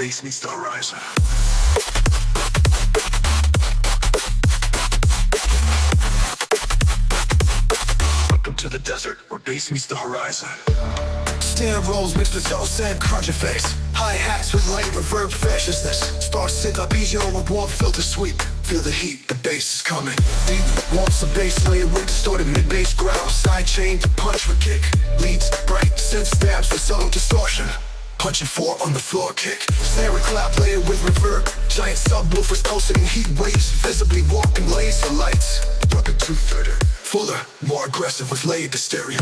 bass meets the horizon. Welcome to the desert where bass meets the horizon. Snare rolls mixed with dulce and crunch effects. Hi-hats with light reverb freshness. Star synth arpeggio with warm filter sweep. Feel the heat, the bass is coming. Deep wants the bass layer with distorted mid-bass growl. Side chain to punch for kick. Leads bright synth stabs for subtle distortion. Punching 4 on the floor kick. Snare and clap layer with reverb. Giant subwoofers pulsating heat waves. Visibly warping laser lights. Weapon 230. Fuller, more aggressive with layered stereo.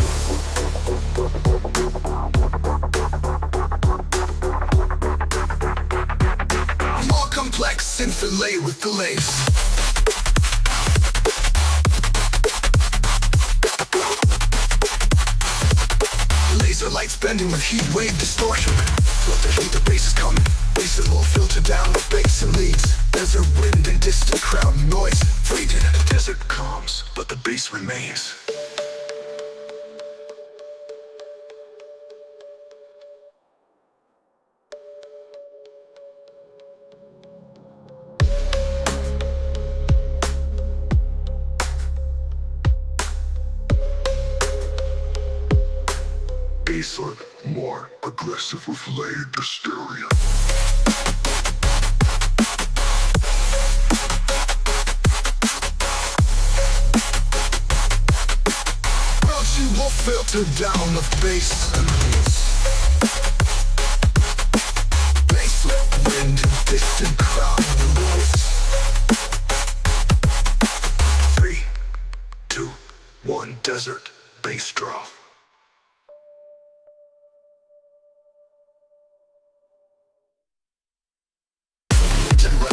More complex synth layered with delays. Laser lights bending with heat wave distortion. Feel the heat, the bass is coming. Bass is a little filter down with bass and leads. Desert wind and distant crowd noise. Fading. The desert calms, but the bass remains. Bassline more aggressive with layered hysteria. Crouching will filter down the bass and leads. Bassline, wind and distant crowd noise. 3, 2, 1, desert, bass drop.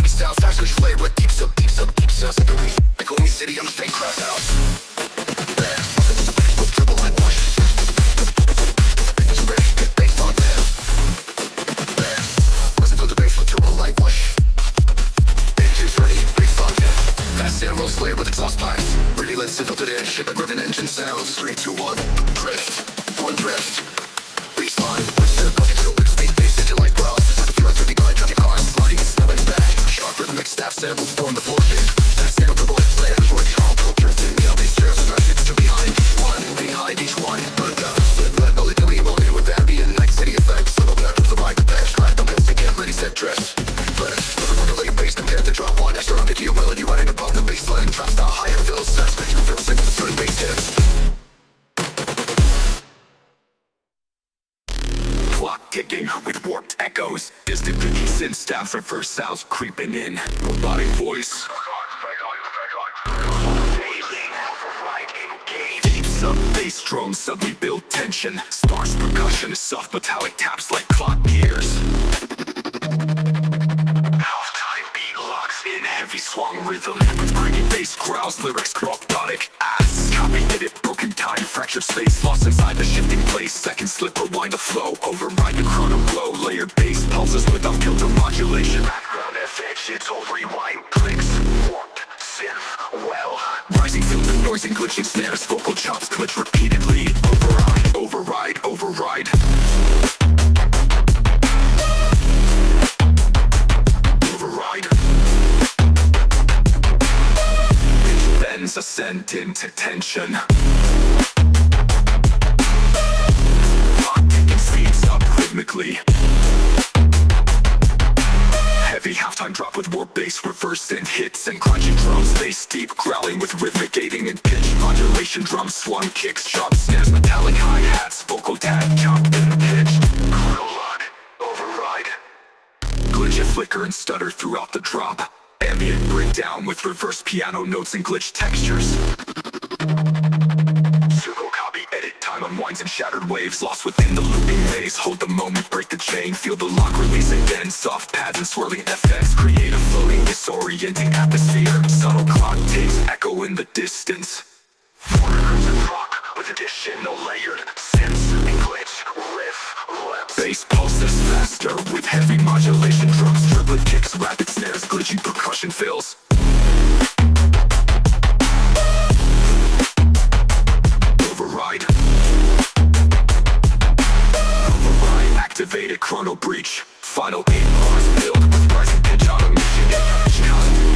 Styles, fast switch flavor with deep sub, sensory. Like only city on the fake crowd house. Triple line push. It's ready, get bass on them. Listen to the bass with triple line push. Engine's ready, bass on them. Fast and roll slave with exhaust pipes. Really let's sit up to the edge, ship a driven engine sounds. 3, 2, 1, drift, one drift. Baseline, push the bucket, so big speed, bass engine like bras. Threats with the glide, drop your car, sliding, snapping back. Sharp rhythmic snap samples form the forebeat. That sample the bullet land before the all pro drifting. The bass chairs and ratchets to behind. One behind each one. But let no little emotion with ambient night city effects. Little left of the mic, the bash, crack the mix, get ready, set, dress. Fresh, with a late bass compared to drop one extra on the key melody running above the baseline. Drops the higher fill sets, make you feel sick with the certain bass hits. Clock ticking with warped echoes. Distant cookies synth staff reverse sounds creeping in. Robotic voice. Deep sub bass drones suddenly build tension. Sparse percussion is soft metallic taps like clock gears. Half-time beat locks in heavy swung rhythm. With bringing bass growls, lyrics robotic ass. Copy edit, broken time, fractured space. Lost inside the shifting place. Second slip, rewind the flow. Override the chrono blow. Layered bass pulses without filter modulation. Background FX, it's all rewind. Clicks, warped, synth, well. Rising filter, noising, glitching snares. Vocal chops glitch repeatedly. Override, override. Ascend into tension. Clock ticking speeds up rhythmically. Heavy halftime drop with warp bass, reverse synth hits and crunching drums. Bass deep growling with rhythmic gating and pitch modulation. Drums swung kicks, sharp snares, metallic hi-hats. Vocal tag jump in pitch. Chrono lock, override. Glitch and flicker and stutter throughout the drop. Ambient breakdown with reverse piano notes and glitch textures. Pseudo copy edit time unwinds and shattered waves. Lost within the looping maze. Hold the moment, break the chain. Feel the lock, release again. Soft pads and swirling FX. Create a floating, disorienting atmosphere. Subtle clock takes echo in the distance. Crimson rock with additional layered synths and glitch, riff, lapse. Bass pulses faster with heavy modulation. Drums, triplet kicks, rapid snares, glitchy percussion fills. Override. Override. Activated chrono breach. final 8 bars build with rising pitch on a median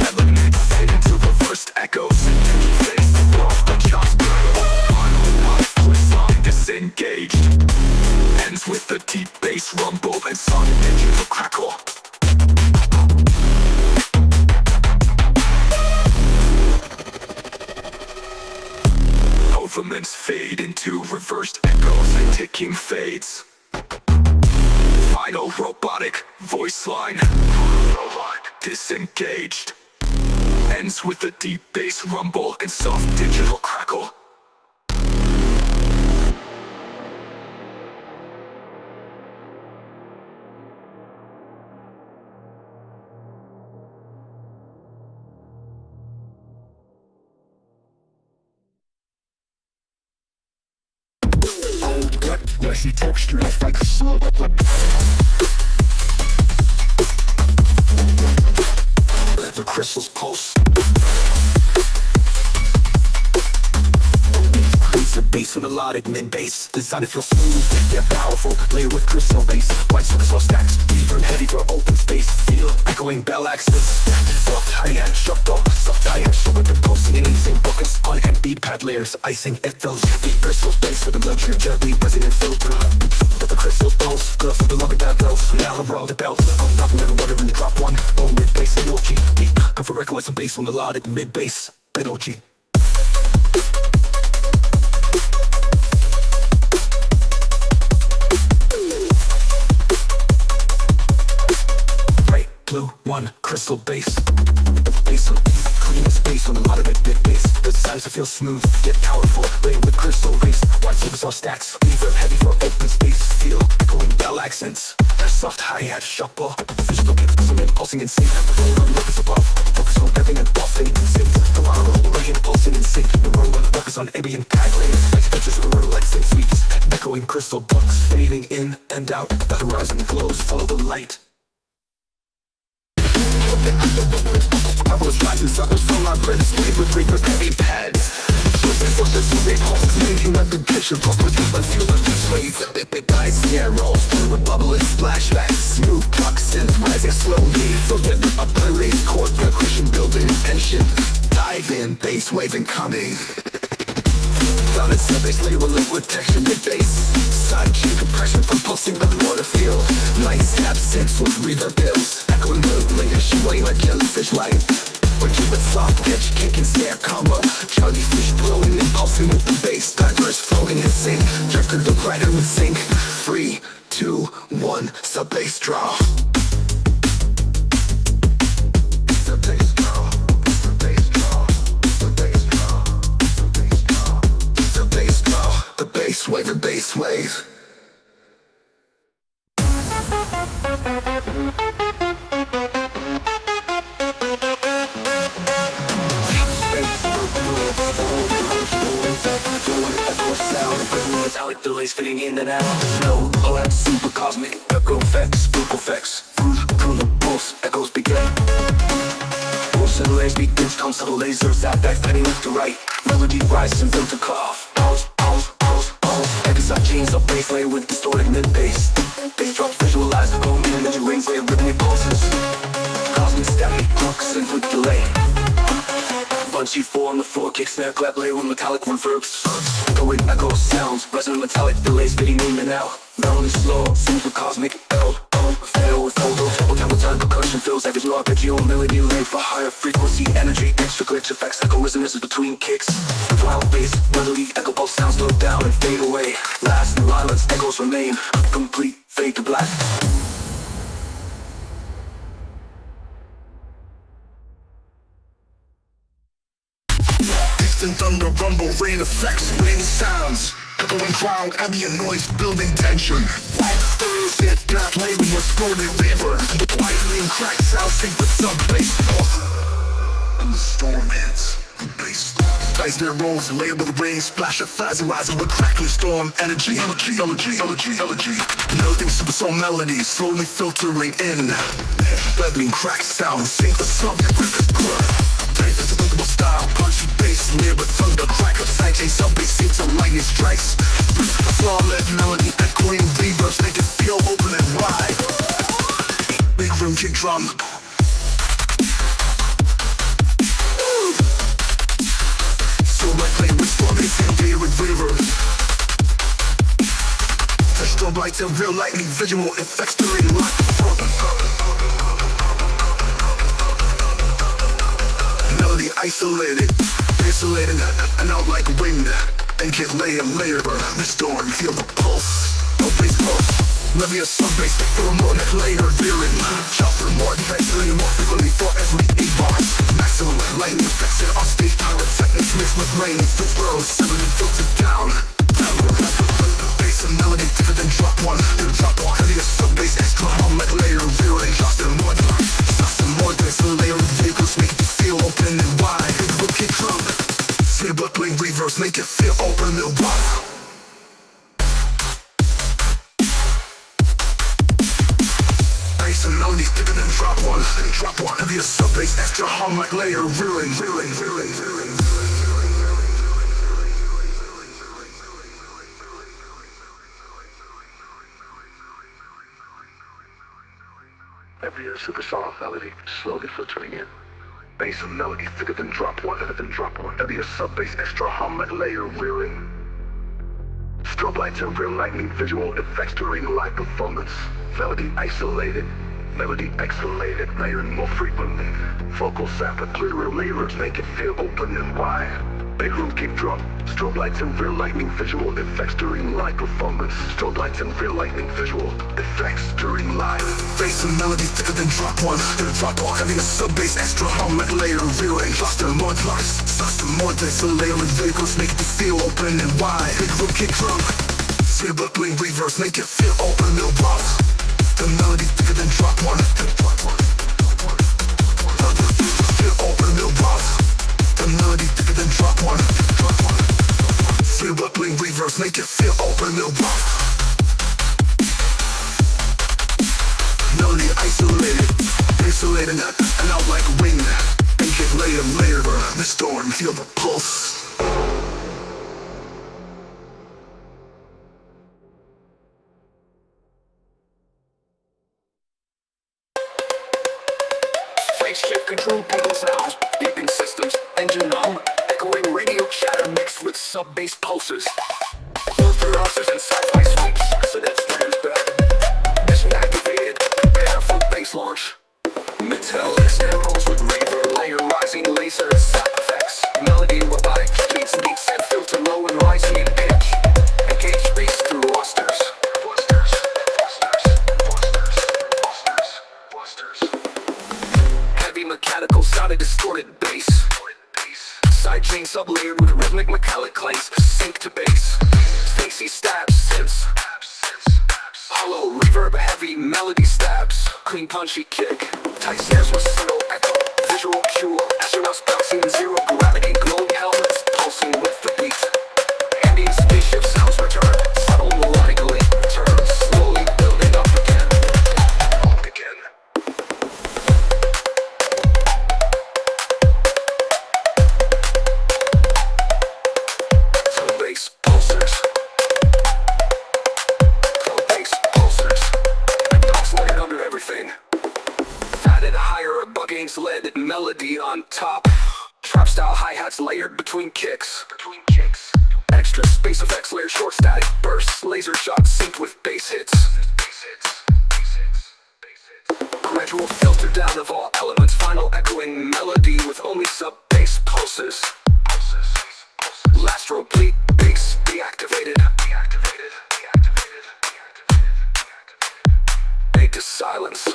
element fade into reversed echoes. Face off the chops, final puff with song disengaged. Ends with the deep bass rumble and sonic digital crackle. Movements fade into reversed echoes and ticking fades. Final robotic voice line disengaged. Ends with a deep bass rumble and soft digital crackle. Fleshy texture like silk. Let the crystals pulse. It's a bass with melodic mid-bass. Designed to feel smooth, yet powerful. Layered with crystal bass. White surface all stacks. Deeper and heavy for open space. Feel echoing bell accents. Soft hi-hat, shuffle. Soft hi-hat, shoulder pulsing in insane focus. On and beat pad layers. Icing ethos. Deep crystal bass with a luxury gently resonant filter. Let the crystals pulse. Gloves with the loving that blows. Now I'm roll the belt. I'm knocking every water in the drop one. Oh, mid-bass and OG. Come for record some bass with melodic mid-bass. Ben OG. Blue one crystal bass. Bass on clean space on a lot of it big bass. The sounds feel smooth yet powerful. Layered with crystal bass. White surface all stacks. Reverb heavy for open space. Feel echoing bell accents. Soft hi-hat shuffle. Physical kicks some impulsing in sync. Focus above. Focus on everything and pulsing in sync. The roll raging pulsing in sync. The roll focus on ambient tag layers. Like pitches of roll like sync sweeps. Echoing crystal bucks fading in and out. The horizon glows. Follow the light. I was rising suckers from my bread. Escape with breakers, heavy pads. Forces to make pulses, making up the picture. Pulse with you, but feel the waves. Big guys, snare rolls, with bubble and splashbacks. Smooth toxins, rising slowly. So get the upper raised chord percussion, building tension. Dive in, bass wave incoming. Down in sub-bass layer with texture mid-bass. Side G compression from pulsing underwater feel. Nice absence with reverb bills. Echoing the layer, shimmering like jellyfish light. Or keep it soft, pitch, kick and snare combo. Jellyfish blowing and pulsing with the bass. Diverse flowing in sync. Drifter the brighter with sync. 3, 2, 1, sub-bass draw. Sub-bass draw. Sub-bass draw. Sub-bass draw. Sub-bass draw. Sub-bass draw. The bass wave and bass wave. Metallic delays fitting in and out. Snow, OX, super cosmic, echo effects, spook effects. From the pulse, echoes begin. Pulse and layers begins, console lasers out back, fading left to right. Melody rises and built to cough. Pulse, pulse, pulse, pulse. Exile genes of bass layer with distorted mid-bass. Bass drop visualize the bone, energy rings layer rhythmic pulses. Cosmic static, crux and quick delay. Punchy 4 on the floor, kick snare, clap layer with metallic reverbs. Echoing echo sounds, resonant metallic delays fading in and out. Melody slow, super cosmic, L, fail with photo. Double tempo time percussion fills every new arpeggio, melody laid for higher frequency energy. Extra glitch effects, echo resonances between kicks. Wild bass, melody, echo pulse sounds slow down and fade away. Last in violence, echoes remain, complete, fade to black. Distant thunder, rumble, rain effects, rain sounds. Echoing crowd, ambient noise, building tension. White stories hit, not laden with sporting labor. Lightning cracks sound, sync with sub-bass. And the storm hits, the bass. Dice their rolls, layered with rain, splash of fires rising with crackling storm energy. Elegy. Melting supersonic melodies, slowly filtering in. Lightning cracks sound, sync with sub-bass. It's a thinkable style, punchy bass, near with thunder, cracker, side chain, sub-bass, seems some lightning strikes. Solid melody, echoing reverbs, make it feel open and wide. kick drum. So like play with storm bass and day with reverb. The strobe lights and real lightning visual effects during live performance. Melody isolated, and out like wind. And get layer, the storm, feel the pulse. No bass pulse, levy a sub-bass, harmonic layer veering. Chopper more intensely, more frequently for every 8 bars. Maximum lightning effects and off-stage pyrotechnics mixed with rain. Fits world 7 filtered down. Bass and melody different than drop one. The drop one, heavy a sub-bass, extra harmonic layer veering. Just a more bass layer vehicles make you feel open and wide. It will kick drum. But playing reverse make it feel open and wide. Bass and melody thicker than drop one. Heavy a sub-bass, extra harmonic layer reeling. Heavy a super soft melody, slowly filtering in. Bass and melody thicker than drop one. Heavy a sub-bass, extra harmonic layer reeling. Strobe lights and real lightning visual effects during live performance. Melody isolated, layering more frequently. Vocal sample, clearer layers make it feel open and wide. Big room kick drum, strobe lights and real lightning visual effects during live performance. Strobe lights and real lightning visual effects during live. Bass and melody thicker than drop one. Heavy a sub-bass, extra harmonic layer reeling. Just a more bass layer with vehicles make it feel open and wide. Big room kick drum, silver bling reverse make it feel open and wide. The melody thicker than drop one. Feel open and wide. The melody thicker than drop one. Silver bling reverse make it feel open and wide. Melody isolated, and out like wind. And get layer, the storm, feel the pulse. Shift control pedal sounds, beeping systems, engine hum, echoing radio chatter mixed with sub-bass pulses. Filter oscillators and sci-fi sweeps, so that's stands back. Mission activated, prepare for bass launch. Metallic samples with reverb, layer rising laser sound effects. Melody with high beats and filter low and rising in pitch. Engage beats through rosters. Mechanical sounded distorted bass. Sidechain sub-layered with rhythmic metallic claims. Sync to bass. Spacey stabs, synths. Hollow reverb, heavy melody stabs. Clean punchy kick. Tight snares with subtle echo. Visual cue. Astronauts bouncing zero gravity. Glowing helmets pulsing with the beat. Ambient spaceship sounds return. Subtle melodically turn. Slowly building up again. Led melody on top. Trap style hi-hats layered between kicks. Extra space effects layered short static bursts. Laser shots synced with bass hits. Gradual filter down of all elements. Final echoing melody with only sub-bass pulses. Last repeat bass deactivated. Fade to silence.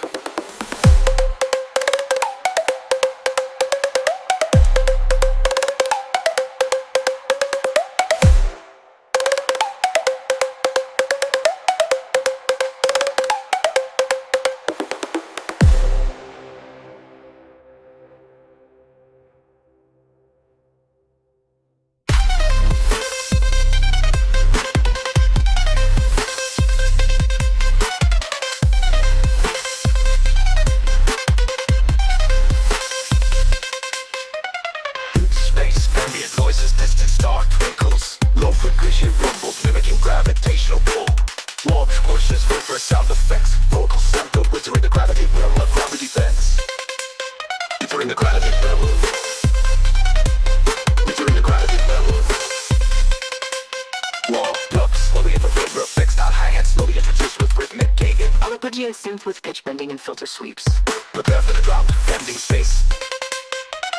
Ambient synth with pitch bending and filter sweeps. Prepare for the drop, bending space.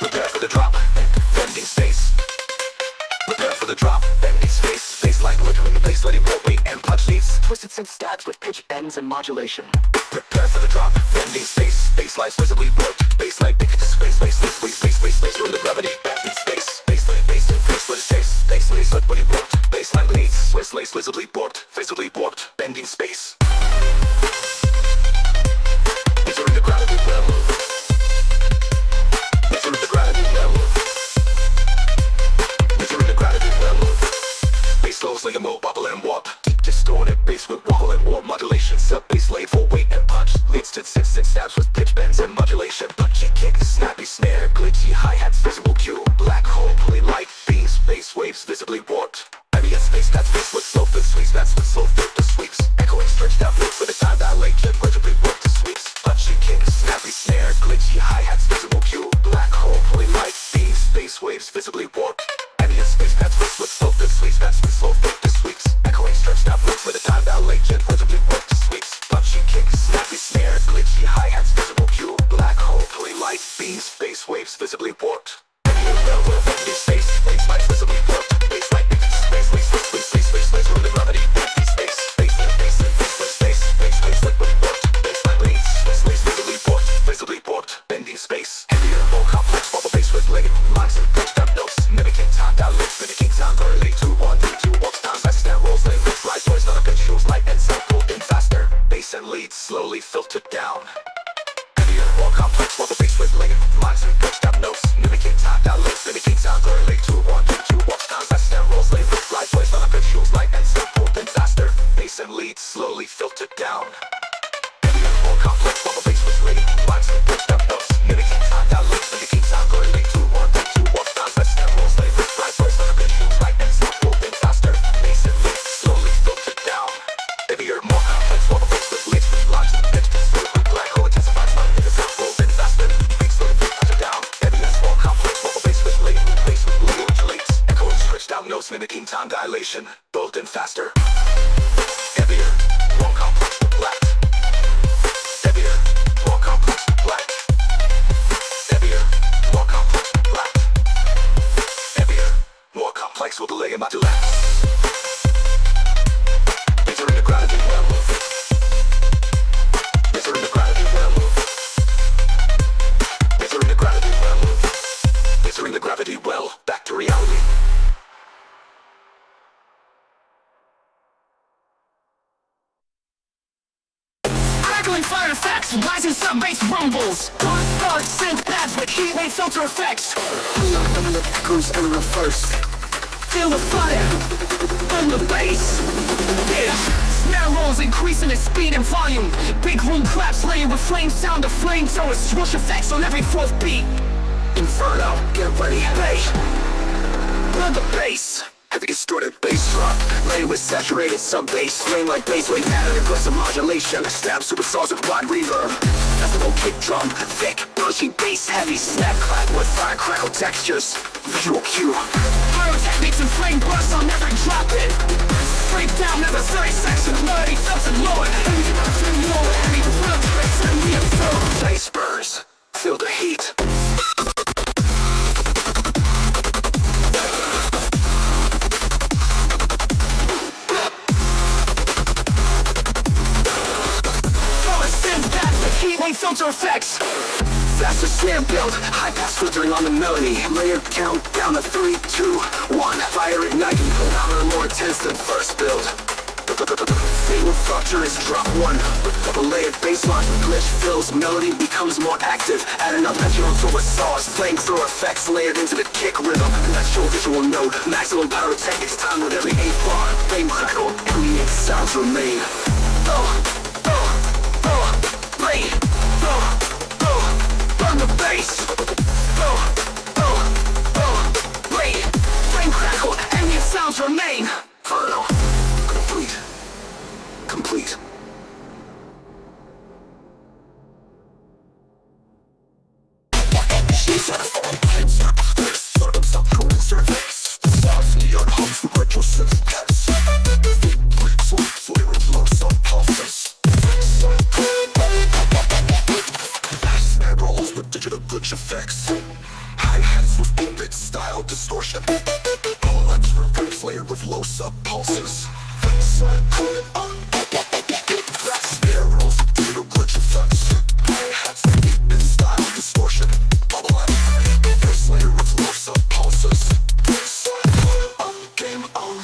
Prepare for the drop, bending space. Prepare for the drop, bending space. Baseline working the bass, letting roll weight and punch leads. Twisted synth stabs with pitch bends and modulation. Prepare for the drop, bending space. Baselines visibly warped. Baseline space, space, room the gravity, bending space. Baseline, bass and face, what it takes. Baseline, sweat, what it warped. Baseline leads, Swiss lace, visibly warped, bending space. Entering the gravity well. Entering the gravity well. Entering the gravity well. Bass slows like a mo, bubble and warp. Deep distorted bass with wobble and warp modulation. Sub bass lay for weight and punch. Leads to six stabs with pitch bends and modulation. Punchy kick, snappy snare, glitchy hi-hats, visible cue. Black hole, pulley light, beams, bass waves visibly warped. Heavier space, that's bass with slow fit sweeps. That's with slow fit the sweeps. Echoing stretched out loops with a time dilation. Visibly warped the sweeps. Punchy kick, snappy snare, glitchy hi-hats, visible cue. Black hole, pulley light, beams, bass waves visibly warped. Heavier space, that's with slow fit sweeps. That's with slow fit the sweeps. Echoing stretched out loops with a time dilation. Visibly warped the sweeps. Punchy kick, snappy snare, glitchy hi-hats, visible cue. Black hole, pulley light, beams, bass waves visibly warped. Space, bass lights visibly warped. Bass light, space, room the gravity, empty space. Bass, liquid warped. Bass light leads, space, visibly warped, bending space. Heavier, more complex, bubble bass with legged lines and pitched up notes. Mimicking time, dilates, mimicking time, early 2-1, 3-2, walks down, fast and rolls, lane with right voice, not a good shoes, light and sound, pulled in faster. Bass and leads slowly filtered down. Heavier, more complex, bubble bass with legged lines and pitched up notes. Mimicking time, dilates, mimicking time, early 2-1, 3-2, walks down, fast and rolls, lane with right voice, not a good shoes, light and sound, pulled in faster. Bass and leads slowly filtered down. Heavier, more complex, bubble bass with legged lines and pitched up notes. Mimicking time, dilates, mimicking time, early 2-1, 3-2, walks down, fast and rolls, lane with right voice, not a good shoes, light and sound, pulled in faster. Bass and leads slowly filtered down. Heavier, more complex, bubble bass with leads with lines and pitched up notes. Black hole intensifies, not in the sound, pulled in faster. Beats slowly filtered down. Heavier, more complex, bubble bass with lead modulates. Echoing stretched out notes, mimicking time dilation, bold and faster. Heavier, more complex with black. Heavier, more complex with black. Heavier, more complex with black. Heavier, more complex with delay and modulates. Entering the gravity well. Entering the gravity well. Entering the gravity well. Entering the gravity well. Back to reality. Crackling fire effects, rising sub-bass rumbles. Dark synth pads with heat wave filter effects. Echoes in reverse. Feel the fire on the bass. Yeah. Snare rolls increasing in speed and volume. Big room claps laying with flame sound of flamethrowers. Swoosh effects on every fourth beat. Inferno, get ready, hey. On the bass. Heavy distorted bass drop, laid with saturated sub-bass, swing like bass wave pattern, aggressive modulation, stab superstars with wide reverb. Festival kick drum, thick, pushing bass, heavy snap clap with fire crackle textures. Visual cue. Pyrotechnics and flame bursts on every drop it. Break down every 30 seconds, nerdy thuds and lower. Heavy fluctuates and reaffirm. Bass burns, feel the heat. Heat wave filter effects. Faster snare build, high pass filtering on the melody. Layer count down to 3, 2, 1. Fire igniting, louder and more intense than first build. Fatal structure is drop 1. Double layered bass line, glitch fills, melody becomes more active. Add an arpeggio to a sauce, flamethrower effects layered into the kick rhythm. Natural visual note, maximum pyrotechnics time with every 8 bar. Flame crackle, ambient sounds remain. Burn the bass. Wait. Flame crackle, ambient sounds remain. Inferno. Complete. She's on surface. Stars neon hums the retro synth cats. Flavor blows on pulses. rich effects. Hi-hats with 8-bit style distortion. All electro riffs layered with low sub pulses. Snare rolls due to glitch effects. Hi-hats with 8-bit style distortion. Bubble riffs layered with low sub pulses. Game on.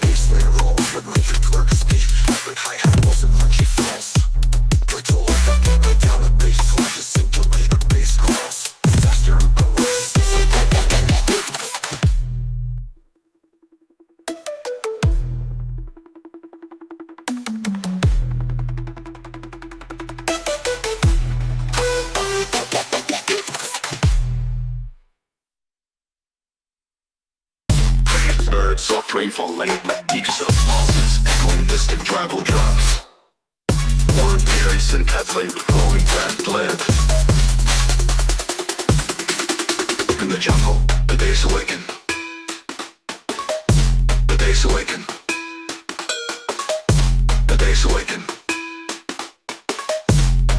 Bass layer rolls with rigid clerk speed. With hi-hat rolls and crunchy falls. Brittle down the bass flashes simulator bass calls. Faster birds soft rainfall late deep sub pulses echoing distant tribal drums. Warren Pierce and pathway with glowing band blend. In the jungle, the bass awaken. The bass awaken. The bass awaken.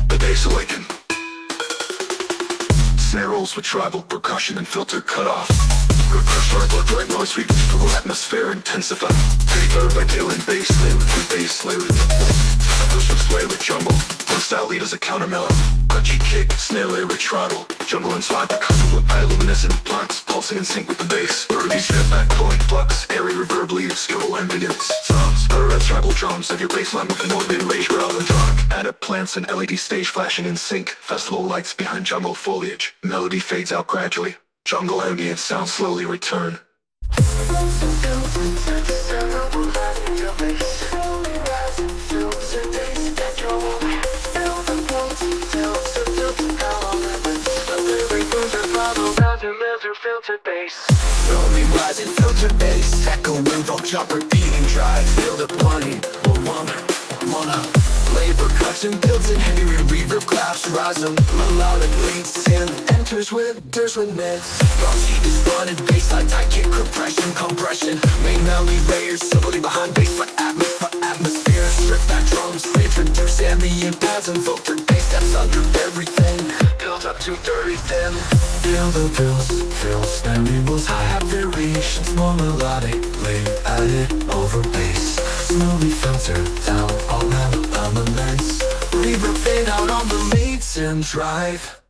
The bass awaken. Snare rolls with tribal percussion and filter cut off. Good crush our blood like noise sweep through atmosphere intensify. Paper by Dylan bass layer with bass layer. Sway with jungle, one style lead as a counter mellow. Crunchy kick, snare layer with tribal. Jungle inside percussive with bioluminescent blunts, pulsing in sync with the bass. Early step back, glowing flux, airy reverb lead, skill ambience. Sounds, red tribal drums of your bassline with an organ rage growl and drunk. Added plants and LED stage flashing in sync. Festival lights behind jungle foliage. Melody fades out gradually. Jungle ambient sounds slowly return. Filtered bass. Slowly rising filtered bass. Echoing from chopper beating drive. Feel the plenty, wanna play percussion builds in heavy reverb claps rise up. Melodic leads in enters with mids. Bouncy is running bass like tight kick compression. Main melody layers stability behind bass for atmosphere. Strip back drums, introduce ambient pads and filtered bass steps under everything. Built up to dirty thin. Feel the fills, variables, hi-hat variations, more melodic, lay added over bass. Slowly filter down all elements. Reverb fade out on the leads and drive.